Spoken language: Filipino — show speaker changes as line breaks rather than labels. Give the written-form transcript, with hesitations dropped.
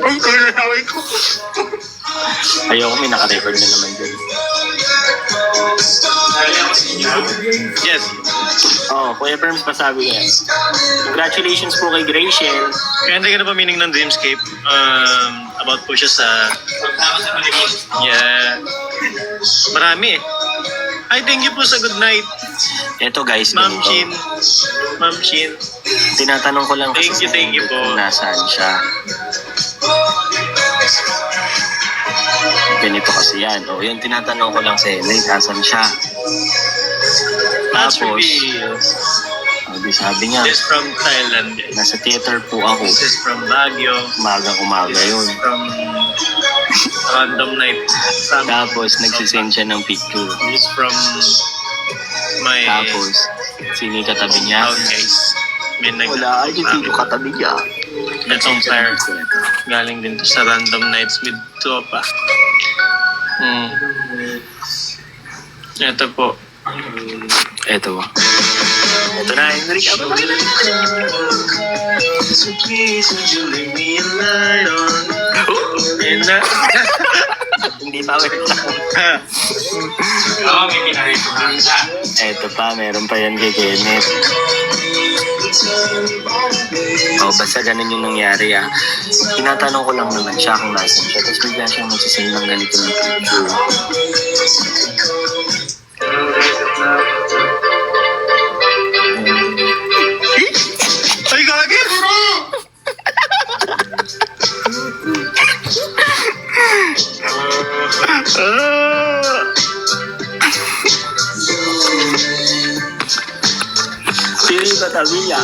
Ay, kulalaway ko.
Ayoko, may naka-record na naman dyan.
Yes.
Oh, Kuya Perms, pasabi ko yan. Congratulations po kay Graciel.
Kaya hindi ka na pa meaning ng Dreamscape. About po siya sa... Yeah. Marami eh. Ay, thank you po sa good night.
Ito guys,
Ma'am
ganito.
Shin. Ma'am Shin.
Tinatanong ko lang kasi
Thank you po.
kung nasaan siya. Ganito kasi yan. O, yan tinatanong ko lang sa Henry, nasaan siya.
Let's
Tapos,
reveal.
sabi niya,
This from Thailand. Guys.
nasa theater po ako.
This is from Baguio.
Umaga yun.
This is from Random Night.
Tapos, nagsisend siya ng picture.
This is from my
Tapos, sino yung katabi niya?
town, guys. May
Wala, ay, sino katabi niya?
Itong player. Galing din to sa Random Nights with Topa. Ito po.
Ito ba? Ito na, Henry.
So please, would you leave me a light on? And
Hindi pa, wait lang.
Oo, may pinarituhan siya.
Ito pa, meron pa yan kay Kenneth. Basta ganun yung nangyari Tinatanong ko lang naman siya kung nasan siya. Tapos bigla siyang magsisend ng ganito ng picture.
Ay, gagawin!
Sino yung katabi niya?